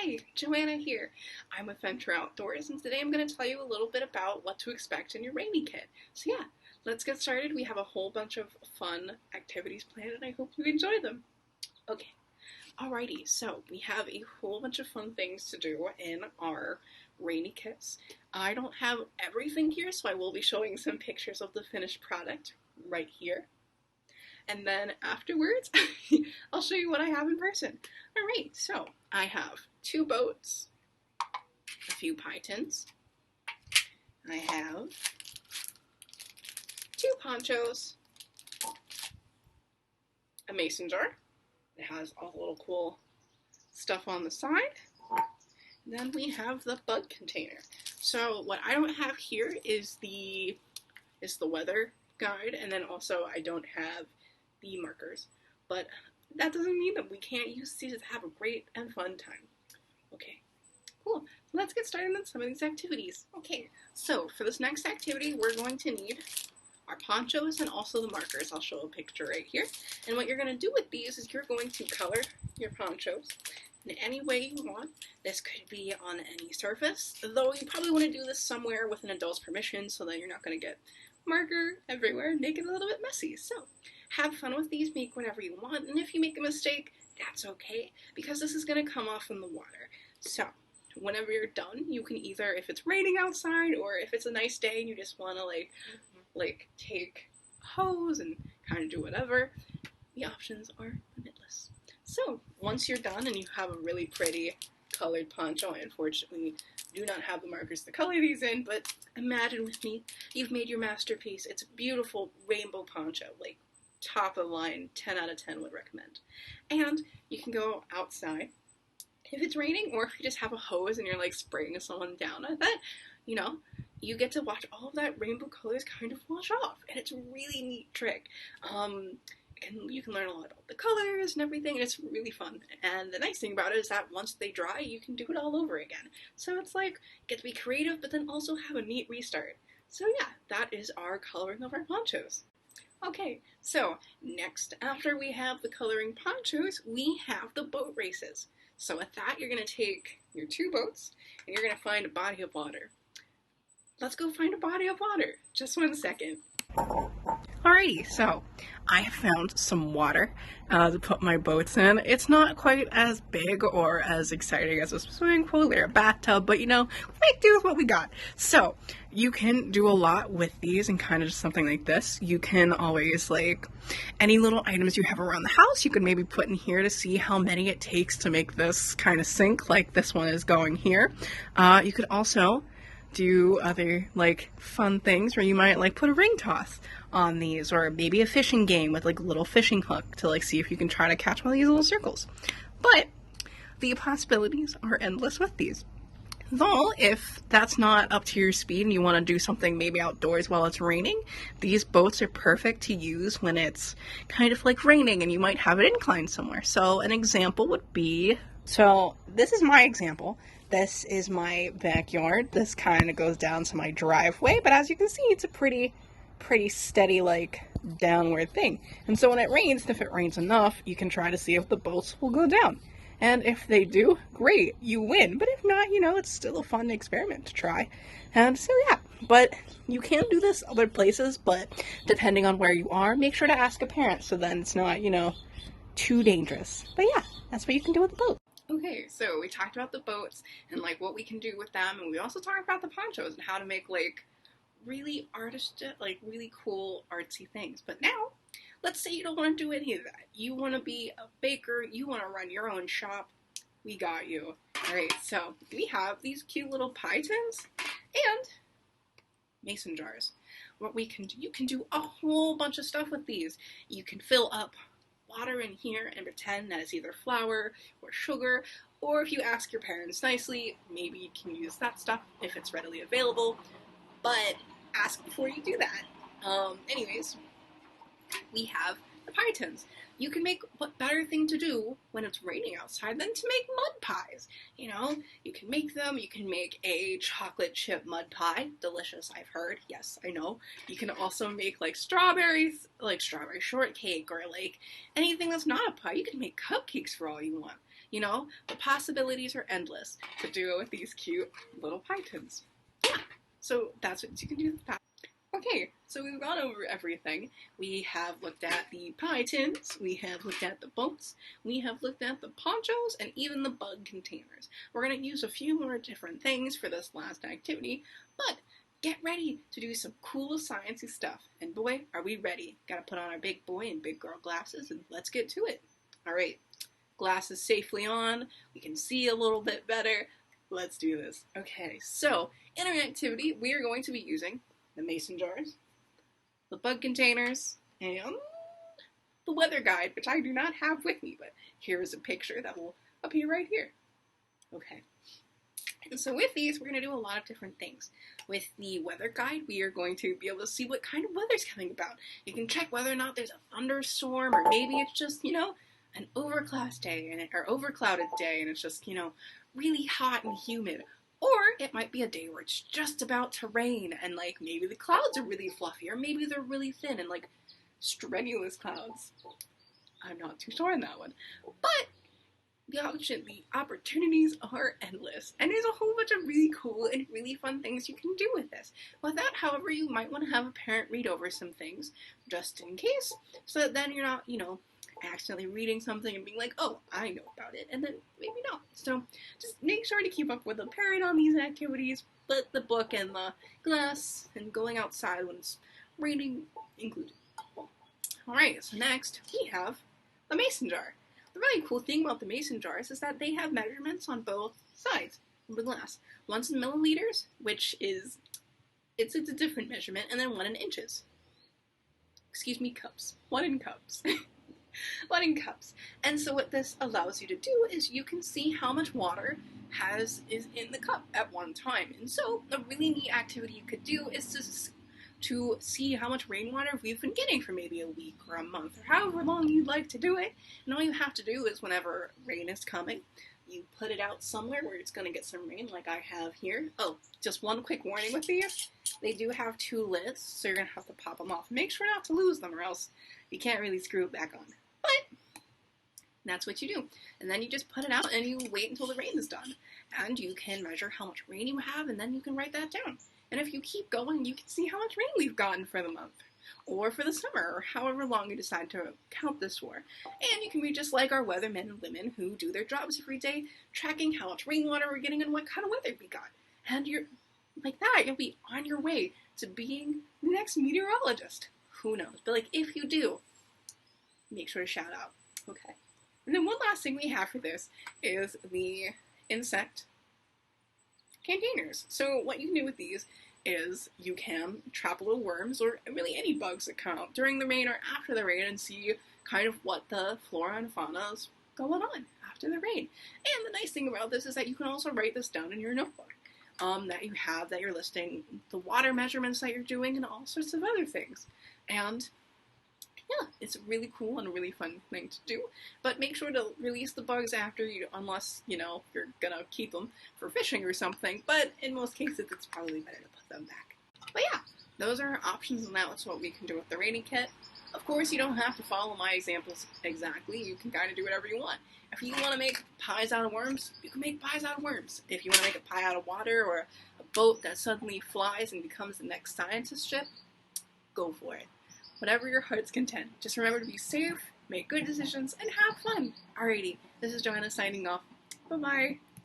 Hi, Joanna here. I'm with Venture Outdoors, and today I'm going to tell you a little bit about what to expect in your rainy kit. So yeah, let's get started. We have a whole bunch of fun activities planned, and I hope you enjoy them. Okay, alrighty, so we have a whole bunch of fun things to do in our rainy kits. I don't have everything here, so I will be showing some pictures of the finished product right here. And then afterwards, I'll show you what I have in person. Alright, so I have 2 boats, a few pie tins, I have 2 ponchos, a mason jar. It has all the little cool stuff on the side. Then we have the bug container. So what I don't have here is the weather guide, and then also I don't have the markers. But that doesn't mean that we can't use these to have a great and fun time. Okay, cool. So let's get started on some of these activities. Okay, so for this next activity, we're going to need our ponchos and also the markers. I'll show a picture right here. And what you're going to do with these is you're going to color your ponchos in any way you want. This could be on any surface, though you probably want to do this somewhere with an adult's permission so that you're not going to get marker everywhere and make it a little bit messy. So have fun with these, make whatever you want, and if you make a mistake, that's okay, because this is going to come off in the water. So whenever you're done, you can either, if it's raining outside or if it's a nice day and you just want to like take a hose and kind of do whatever, the options are limitless. So once you're done and you have a really pretty colored poncho, I unfortunately do not have the markers to color these in, but imagine with me, you've made your masterpiece. It's a beautiful rainbow poncho, like top of the line, 10 out of 10 would recommend. And you can go outside if it's raining, or if you just have a hose and you're like spraying someone down with it, you know, you get to watch all of that rainbow colors kind of wash off, and it's a really neat trick. You can learn a lot about the colors and everything, and it's really fun. And the nice thing about it is that once they dry, you can do it all over again. So it's like, get to be creative, but then also have a neat restart. So yeah, that is our coloring of our ponchos. Okay, so next, after we have the coloring ponchos, we have the boat races. So with that, you're going to take your 2 boats, and you're going to find a body of water. Let's go find a body of water. Just 1 second. Alrighty, so I have found some water to put my boats in. It's not quite as big or as exciting as a swimming pool or a bathtub, but you know, make do with what we got. So you can do a lot with these and kind of just something like this. You can always, like, any little items you have around the house, you can maybe put in here to see how many it takes to make this kind of sink, like this one is going here. You could also do other like fun things where you might like put a ring toss on these, or maybe a fishing game with like a little fishing hook to like see if you can try to catch one of these little circles. But the possibilities are endless with these. Though, if that's not up to your speed and you want to do something maybe outdoors while it's raining, these boats are perfect to use when it's kind of like raining and you might have an incline somewhere. So an example would be, so this is my example. This is my backyard. This kind of goes down to my driveway, but as you can see, it's a pretty steady, like, downward thing. And so when it rains, if it rains enough, you can try to see if the boats will go down. And if they do, great, you win. But if not, you know, it's still a fun experiment to try. And so yeah, but you can do this other places, but depending on where you are, make sure to ask a parent so then it's not, you know, too dangerous. But yeah, that's what you can do with the boat. Okay, so we talked about the boats and like what we can do with them, and we also talked about the ponchos and how to make like really really cool artsy things. But now, let's say you don't want to do any of that. You want to be a baker, you want to run your own shop, we got you. Alright, so we have these cute little pie tins and mason jars. What we can do, you can do a whole bunch of stuff with these. You can fill up water in here and pretend that it's either flour or sugar, or if you ask your parents nicely, maybe you can use that stuff if it's readily available, but ask before you do that. Anyways, we have the pie tins. You can make, what better thing to do when it's raining outside than to make mud pies? You know, you can make them. You can make a chocolate chip mud pie. Delicious, I've heard. Yes, I know. You can also make like strawberries, like strawberry shortcake, or like anything that's not a pie. You can make cupcakes for all you want. You know, the possibilities are endless to do with these cute little pythons. Yeah, so that's what you can do with the. Okay, so we've gone over everything. We have looked at the pythons, we have looked at the boats, we have looked at the ponchos, and even the bug containers. We're going to use a few more different things for this last activity, but get ready to do some cool sciencey stuff. And boy, are we ready. Gotta put on our big boy and big girl glasses and let's get to it. Alright, glasses safely on, we can see a little bit better. Let's do this. Okay, so in our activity, we are going to be using the mason jars, the bug containers, and the weather guide, which I do not have with me, but here is a picture that will appear right here. Okay. And so with these, we're going to do a lot of different things. With the weather guide, we are going to be able to see what kind of weather's coming about. You can check whether or not there's a thunderstorm, or maybe it's just, you know, an overcast day, or overclouded day, and it's just, you know, really hot and humid. Or it might be a day where it's just about to rain, and like maybe the clouds are really fluffy, or maybe they're really thin and like strenuous clouds. I'm not too sure on that one. But the opportunities are endless, and there's a whole bunch of really cool and really fun things you can do with this. With that, however, you might want to have a parent read over some things, just in case, so that then you're not, you know, accidentally reading something and being like, oh, I know about it, and then maybe not. So just make sure to keep up with the parent on these activities, but the book and the glass and going outside when it's raining included. Alright, so next we have the mason jar. The really cool thing about the mason jars is that they have measurements on both sides of the glass. One's in milliliters, which is, it's a different measurement, and then one in inches. Excuse me, cups. One in cups. One in cups. And so what this allows you to do is you can see how much water is in the cup at one time. And so a really neat activity you could do is to see how much rainwater we've been getting for maybe a week or a month or however long you'd like to do it. And all you have to do is whenever rain is coming, you put it out somewhere where it's going to get some rain like I have here. Oh, just one quick warning with these. They do have two lids, so you're going to have to pop them off. Make sure not to lose them or else you can't really screw it back on. But that's what you do. And then you just put it out and you wait until the rain is done. And you can measure how much rain you have and then you can write that down. And if you keep going, you can see how much rain we've gotten for the month. Or for the summer, or however long you decide to count this for. And you can be just like our weathermen and women who do their jobs every day, tracking how much rainwater we're getting and what kind of weather we got. And you're like that, you'll be on your way to being the next meteorologist. Who knows? But like, if you do, make sure to shout out. Okay. And then one last thing we have for this is the insect containers. So what you can do with these is you can trap little worms or really any bugs that come out during the rain or after the rain and see kind of what the flora and fauna is going on after the rain. And the nice thing about this is that you can also write this down in your notebook that you have, that you're listing the water measurements that you're doing and all sorts of other things. And yeah, it's a really cool and a really fun thing to do. But make sure to release the bugs after you, unless, you know, you're gonna keep them for fishing or something. But in most cases, it's probably better to put them back. But yeah, those are our options, and that's what we can do with the rainy kit. Of course, you don't have to follow my examples exactly. You can kind of do whatever you want. If you want to make pies out of worms, you can make pies out of worms. If you want to make a pie out of water or a boat that suddenly flies and becomes the next scientist ship, go for it. Whatever your heart's content. Just remember to be safe, make good decisions, and have fun. Alrighty, this is Joanna signing off. Bye-bye.